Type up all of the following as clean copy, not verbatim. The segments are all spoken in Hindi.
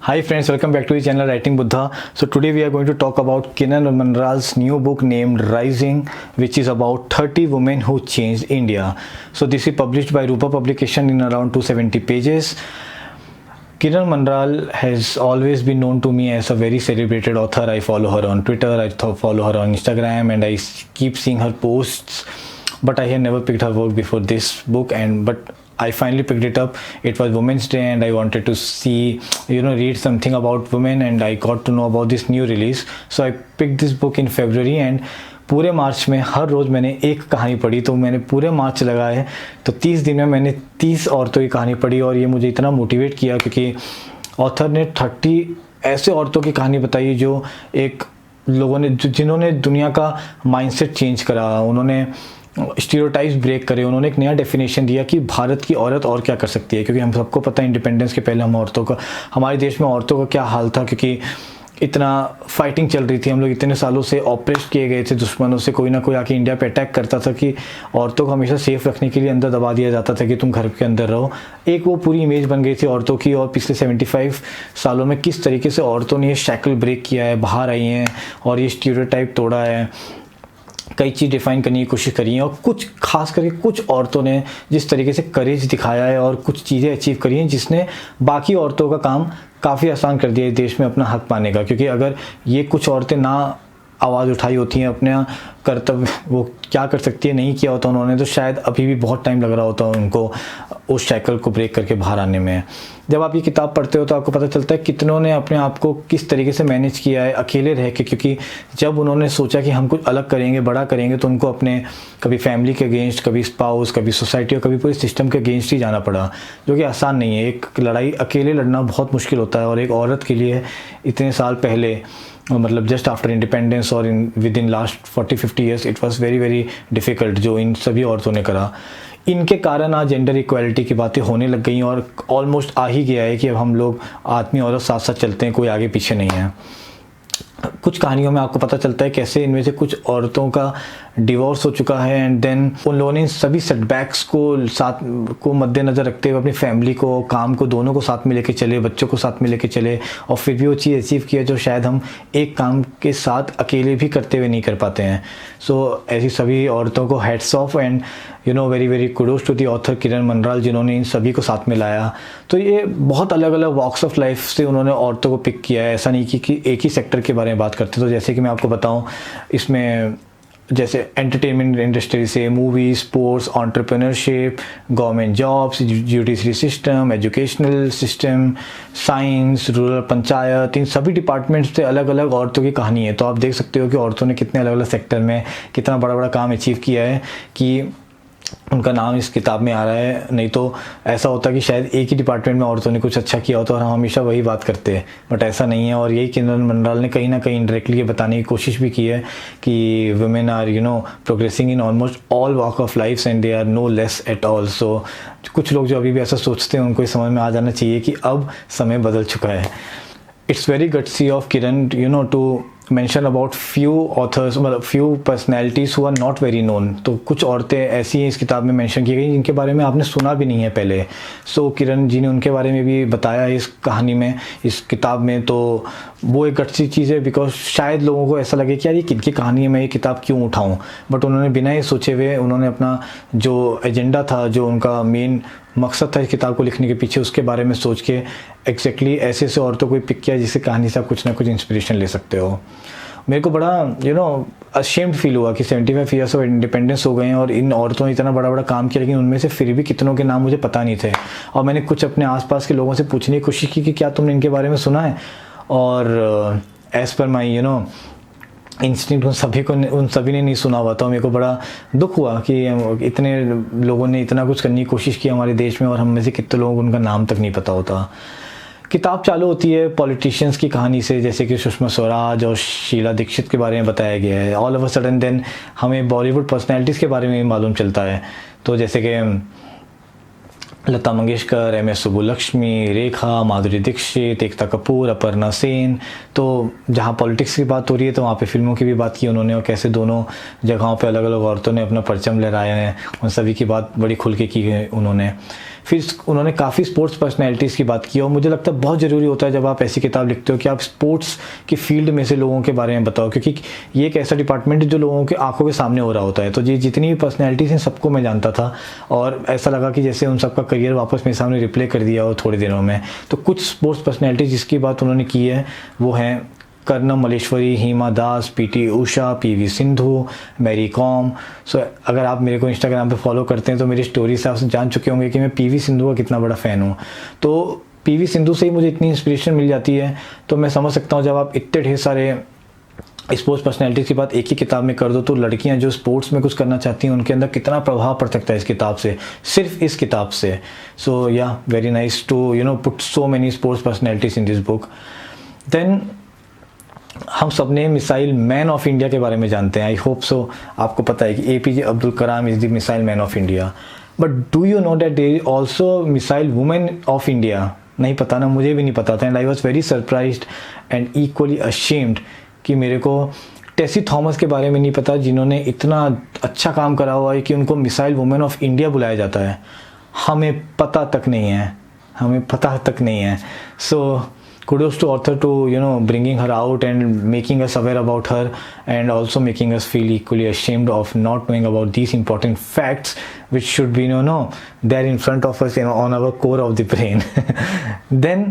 Hi friends, welcome back to the channel Writing Buddha. So today we are going to talk about Kiran Manral's new book named Rising, which is about 30 women who changed India. So this is published by Rupa Publication in around 270 pages. Kiran Manral has always been known to me as a very celebrated author. I follow her on Twitter, I follow her on Instagram, and I keep seeing her posts. But I had never picked her work before this book, but I finally picked it up. It was Women's Day and I wanted to see, read something about women, and I got to know about this new release. So I picked this book in February and पूरे मार्च में हर रोज़ मैंने एक कहानी पढ़ी. तो मैंने पूरे मार्च लगाए तो 30 दिन में मैंने 30 औरतों की कहानी पढ़ी, और ये मुझे इतना मोटिवेट किया क्योंकि ऑथर ने 30 ऐसे औरतों की कहानी बताई जो एक लोगों ने जिन्होंने दुनिया का माइंडसेट चेंज करा, उन्होंने स्टीरियोटाइप्स ब्रेक करे, उन्होंने एक नया डेफिनेशन दिया कि भारत की औरत और क्या कर सकती है. क्योंकि हम सबको पता है इंडिपेंडेंस के पहले हमारे देश में औरतों का क्या हाल था, क्योंकि इतना फाइटिंग चल रही थी. हम लोग इतने सालों से ऑपरेट किए गए थे दुश्मनों से. कोई ना कोई आके इंडिया पे अटैक करता था कि औरतों को हमेशा सेफ रखने के लिए अंदर दबा दिया जाता था कि तुम घर के अंदर रहो. एक वो पूरी इमेज बन गई थी औरतों की. और पिछले 75 सालों में किस तरीके से औरतों ने ये शैकल ब्रेक किया है, बाहर आई हैं और ये स्टीरियोटाइप तोड़ा है, कई चीज़ डिफ़ाइन करने की कोशिश करी है. और कुछ खास करके कुछ औरतों ने जिस तरीके से करेज दिखाया है और कुछ चीज़ें अचीव करी हैं जिसने बाकी औरतों का काम काफ़ी आसान कर दिया है देश में अपना हक पाने का. क्योंकि अगर ये कुछ औरतें ना आवाज़ उठाई होती हैं, अपने कर्तव्य वो क्या कर सकती है नहीं किया होता उन्होंने, तो शायद अभी भी बहुत टाइम लग रहा होता उनको उस साइकिल को ब्रेक करके बाहर आने में. जब आप ये किताब पढ़ते हो तो आपको पता चलता है कितनों ने अपने आप को किस तरीके से मैनेज किया है अकेले रह के. क्योंकि जब उन्होंने सोचा कि हम कुछ अलग करेंगे, बड़ा करेंगे, तो उनको अपने कभी फैमिली के अगेंस्ट, कभी स्पाउस, कभी सोसाइटी और कभी पूरे सिस्टम के अगेंस्ट ही जाना पड़ा, जो कि आसान नहीं है. एक लड़ाई अकेले लड़ना बहुत मुश्किल होता है, और एक औरत के लिए इतने साल पहले, मतलब जस्ट आफ्टर इंडिपेंडेंस और with in last 40-50 years, it was very very difficult जो इन सभी औरतों ने करा. इनके कारण आज जेंडर इक्वालिटी की बातें होने लग गई और ऑलमोस्ट आ ही गया है कि अब हम लोग आदमी औरत साथ साथ चलते हैं, कोई आगे पीछे नहीं है. कुछ कहानियों में आपको पता चलता है कैसे इनमें से कुछ औरतों का डिवोर्स हो चुका है, एंड देन उन लोगों ने सभी सेटबैक्स को मद्देनज़र रखते हुए अपनी फैमिली को, काम को, दोनों को साथ में लेके चले, बच्चों को साथ में लेके चले, और फिर भी वो चीज़ अचीव किया जो शायद हम एक काम के साथ अकेले भी करते हुए नहीं कर पाते हैं. सो ऐसी सभी औरतों को heads off, and very very kudos to the author Kiran Manral जिन्होंने इन सभी को साथ में लाया. तो ये बहुत अलग अलग वॉक्स ऑफ लाइफ से उन्होंने औरतों को पिक किया है. ऐसा नहीं कि एक ही सेक्टर के बारे में बात करते. तो जैसे कि मैं आपको बताऊं, इसमें जैसे एंटरटेनमेंट इंडस्ट्री से movie, sports, entrepreneurship, government jobs, judiciary system, educational system, science, rural panchayat, इन सभी डिपार्टमेंट्स से अलग अलग औरतों की कहानी है. तो आप देख सकते हो कि औरतों ने कितने अलग अलग सेक्टर में कितना बड़ा बड़ा काम अचीव किया है कि उनका नाम इस किताब में आ रहा है. नहीं तो ऐसा होता कि शायद एक ही डिपार्टमेंट में औरतों ने कुछ अच्छा किया होता और हम हमेशा वही बात करते हैं, बट ऐसा नहीं है. और यही किरण मनराल ने कहीं ना कहीं इंडायरेक्टली ये बताने की कोशिश भी की है कि women are progressing in almost all walk of life and they are no less at all. So कुछ लोग जो अभी भी ऐसा सोचते हैं उनको ये समझ में आ जाना चाहिए कि अब समय बदल चुका है. It's very gutsy of Kiran to mention about few authors, मतलब few personalities who are not very known. तो कुछ औरतें ऐसी हैं इस किताब में मेंशन की गई जिनके बारे में आपने सुना भी नहीं है पहले. सो किरण जी ने उनके बारे में भी बताया इस कहानी में, इस किताब में. तो वो एक अच्छी चीज़ है, बिकॉज शायद लोगों को ऐसा लगे कि यार ये किनकी कहानी है, मैं ये किताब क्यों उठाऊँ. बट उन्होंने बिना ये सोचे हुए उन्होंने अपना जो एजेंडा था, जो उनका मेन मकसद था इस किताब को लिखने के पीछे, उसके बारे में सोच के एग्जैक्टली ऐसे ऐसे औरतों को पिक किया जिससे कहानी से आप कुछ ना कुछ इंस्पिरेशन ले सकते हो. मेरे को बड़ा अशेम्ड फील हुआ कि 75 ईयर्स ऑफ इंडिपेंडेंस हो गए हैं और इन औरतों ने इतना बड़ा बड़ा काम किया, लेकिन उनमें से फिर भी कितनों के नाम मुझे पता नहीं थे. और मैंने कुछ अपने आसपास के लोगों से पूछने की कोशिश की कि क्या तुमने इनके बारे में सुना है, और एज़ पर माई इंस्टिंक्ट उन सभी ने नहीं सुना हुआ था. मेरे को बड़ा दुख हुआ कि इतने लोगों ने इतना कुछ करने की कोशिश की हमारे देश में, और हम में से कितने लोगों को उनका नाम तक नहीं पता होता. किताब चालू होती है पॉलिटिशियंस की कहानी से, जैसे कि सुषमा स्वराज और शीला दीक्षित के बारे में बताया गया है. All of a sudden then हमें बॉलीवुड पर्सनैलिटीज़ के बारे में भी मालूम चलता है. तो जैसे कि लता मंगेशकर, MS सुब्बुलक्ष्मी, रेखा, माधुरी दीक्षित, एकता कपूर, अपर्णा सेन. तो जहाँ पॉलिटिक्स की बात हो रही है तो वहाँ पे फिल्मों की भी बात की उन्होंने, और कैसे दोनों जगहों पे अलग अलग औरतों ने अपना परचम लहराया है, उन सभी की बात बड़ी खुल के की है उन्होंने. फिर उन्होंने काफ़ी स्पोर्ट्स पर्सनैलिटीज़ की बात की और मुझे लगता है बहुत ज़रूरी होता है जब आप ऐसी किताब लिखते हो कि आप स्पोर्ट्स की फील्ड में से लोगों के बारे में बताओ, क्योंकि ये एक ऐसा डिपार्टमेंट है जो लोगों के आंखों के सामने हो रहा होता है। तो ये जितनी भी पर्सनैलिटीज़ हैं सबको मैं जानता था और ऐसा लगा कि जैसे उन सबका करियर वापस मेरे सामने रिप्ले कर दिया हो थोड़े दिनों में। तो कुछ स्पोर्ट्स पर्सनैलिटीज़ जिसकी बात उन्होंने की है वो हैं Karnam Malleswari, Hima Das, PT Usha, PV Sindhu, Mary com. सो अगर आप मेरे को इंस्टाग्राम पे फॉलो करते हैं तो मेरी स्टोरी से आप जान चुके होंगे कि मैं पीवी सिंधु का कितना बड़ा फ़ैन हूँ। तो पीवी सिंधु से ही मुझे इतनी इंस्पिरेशन मिल जाती है, तो मैं समझ सकता हूँ जब आप इतने ढेर सारे स्पोर्ट्स पर्सनैलिटीज़ की बात एक ही किताब में कर दो तो लड़कियां जो स्पोर्ट्स में कुछ करना चाहती हैं उनके अंदर कितना प्रभाव पड़ सकता है इस किताब से, सिर्फ इस किताब से। So yeah very nice to put so many sports personalities in this book. Then हम सब ने मिसाइल मैन ऑफ इंडिया के बारे में जानते हैं, आई होप सो आपको पता है कि APJ Abdul Kalam is the missile man of India. But do you know that there is also missile women of India? नहीं पता ना, मुझे भी नहीं पता था and I was very surprised and equally ashamed कि मेरे को टेसी थॉमस के बारे में नहीं पता जिन्होंने इतना अच्छा काम करा हुआ है कि उनको मिसाइल वुमेन ऑफ इंडिया बुलाया जाता है। हमें पता तक नहीं है। सो kudos to author to bringing her out and making us aware about her and also making us feel equally ashamed of not knowing about these important facts which should be there in front of us on our core of the brain. Then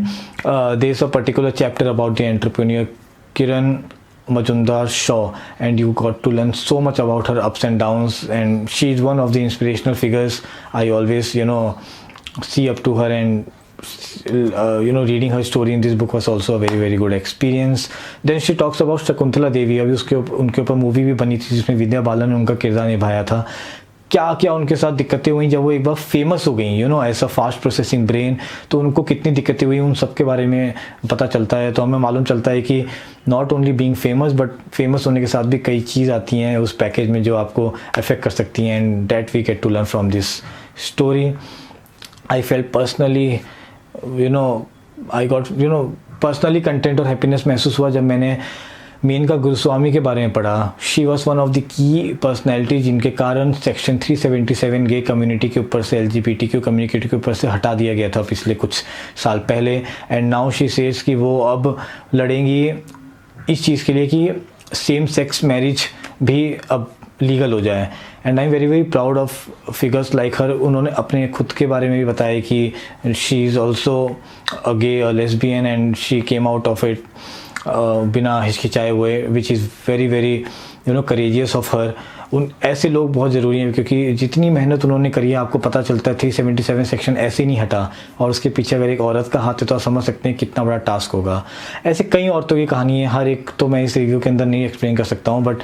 there's a particular chapter about the entrepreneur Kiran Majumdar Shaw and you got to learn so much about her ups and downs and she's one of the inspirational figures I always see up to her and reading her story in this book was also a very very good experience. Then she talks about Shakuntala Devi, अभी उनके ऊपर मूवी भी बनी थी जिसमें विद्या बालन ने उनका किरदार निभाया था। क्या क्या उनके साथ दिक्कतें हुई जब वो एक बार फेमस हो गई ऐसा फास्ट प्रोसेसिंग ब्रेन, तो उनको कितनी दिक्कतें हुई उन सब के बारे में पता चलता है। तो हमें मालूम चलता है कि not only being famous but famous होने के साथ भी कई चीज़ आती हैं उस पैकेज में जो आपको अफेक्ट कर सकती हैं and that we get to learn from this story. I felt personally I got personally content और हैप्पीनेस महसूस हुआ जब मैंने मेनका गुरुस्वामी के बारे में पढ़ा। She was one of the key personality जिनके कारण सेक्शन 377 गे कम्युनिटी के ऊपर से LGBTQ कम्युनिटी के ऊपर से हटा दिया गया था पिछले कुछ साल पहले एंड नाउ शी सेज कि वो अब लड़ेंगी इस चीज़ के लिए कि सेम सेक्स मैरिज भी अब लीगल हो जाए and I am very very proud of figures like her. उन्होंने अपने खुद के बारे में भी बताया कि she is also a gay a lesbian and she came out of it बिना हिचकिचाए हुए, which is very very courageous of her. उन ऐसे लोग बहुत ज़रूरी हैं क्योंकि जितनी मेहनत उन्होंने करी है आपको पता चलता है 377 सेक्शन ऐसे नहीं हटा और उसके पीछे अगर एक औरत का हाथ है तो आप समझ सकते हैं कितना बड़ा टास्क होगा। ऐसे कई औरतों की कहानी है, हर एक तो मैं इस रिव्यू के अंदर नहीं एक्सप्लेन कर सकता हूँ but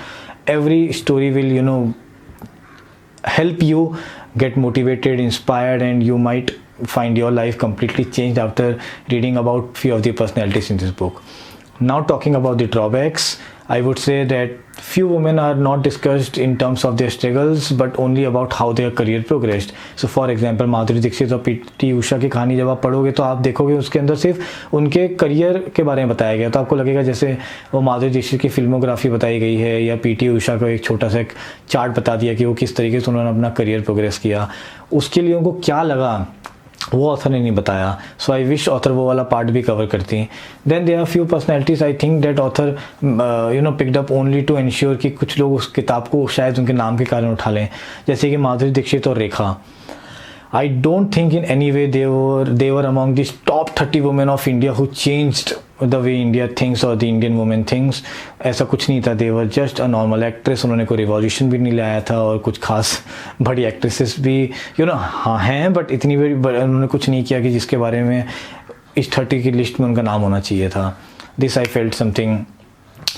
every story will help you get motivated, inspired and you might find your life completely changed after reading about few of the personalities in this book. Now talking about the drawbacks, I would say that few women are not discussed in terms of their struggles but only about how their career progressed. So for example Madhuri Dixit और PT उषा की कहानी जब आप पढ़ोगे तो आप देखोगे उसके अंदर सिर्फ उनके करियर के बारे में बताया गया, तो आपको लगेगा जैसे वो माधुरी दीक्षित की फिल्मोग्राफी बताई गई है या PT उषा को एक छोटा सा एक चार्ट बता दिया कि वो किस तरीके से उन्होंने अपना करियर प्रोग्रेस किया। उसके लिए उनको क्या लगा वो ऑथर ने नहीं बताया, सो आई विश ऑथर वो वाला पार्ट भी कवर करती। Then there are few personalities I think that author picked up only to ensure कि कुछ लोग उस किताब को शायद उनके नाम के कारण उठा लें, जैसे कि माधुरी दीक्षित और रेखा। I don't think in any way they were among the top 30 women of India who changed the way India thinks or the Indian women thinks. ऐसा कुछ नहीं था, they were just a normal actress. उन्होंने कोई रिवॉल्यूशन भी नहीं लाया था और कुछ खास बड़ी एक्ट्रेसेस भी हाँ हैं बट इतनी बड़ी उन्होंने कुछ नहीं किया कि जिसके बारे में इस 30 की लिस्ट में उनका नाम होना चाहिए था। This I felt something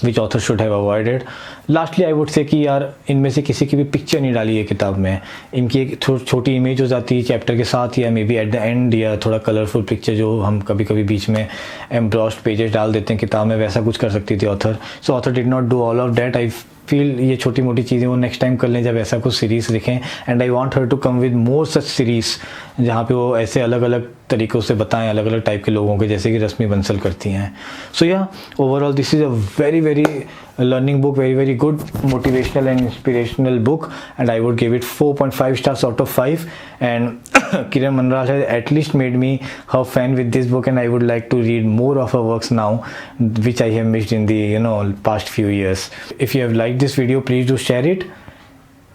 which author should have avoided. Lastly I would say कि यार इनमें से किसी की भी पिक्चर नहीं डाली है किताब में, इनकी एक छोटी इमेज हो जाती है चैप्टर के साथ या may be at the end या थोड़ा कलरफुल पिक्चर जो हम कभी कभी बीच में एम्ब्रॉस्ड पेजेस डाल देते हैं किताब में, वैसा कुछ कर सकती थी author. So author did not do all of that. I feel ये छोटी मोटी चीज़ें वो नेक्स्ट टाइम कर लें जब ऐसा कुछ सीरीज़ लिखें and I want her to come with more such series जहाँ पे वो ऐसे अलग अलग तरीक़ों से बताएं अलग अलग टाइप के लोगों के, जैसे कि रश्मि बंसल करती हैं. सो या overall this is a very very learning book, very very good motivational and inspirational book, and I would give it 4.5 stars out of 5. And Kiran Manral has at least made me her fan with this book, and I would like to read more of her works now, which I have missed in the past few years. If you have liked this video, please do share it,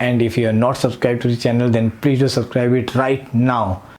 and if you are not subscribed to the channel, then please do subscribe it right now.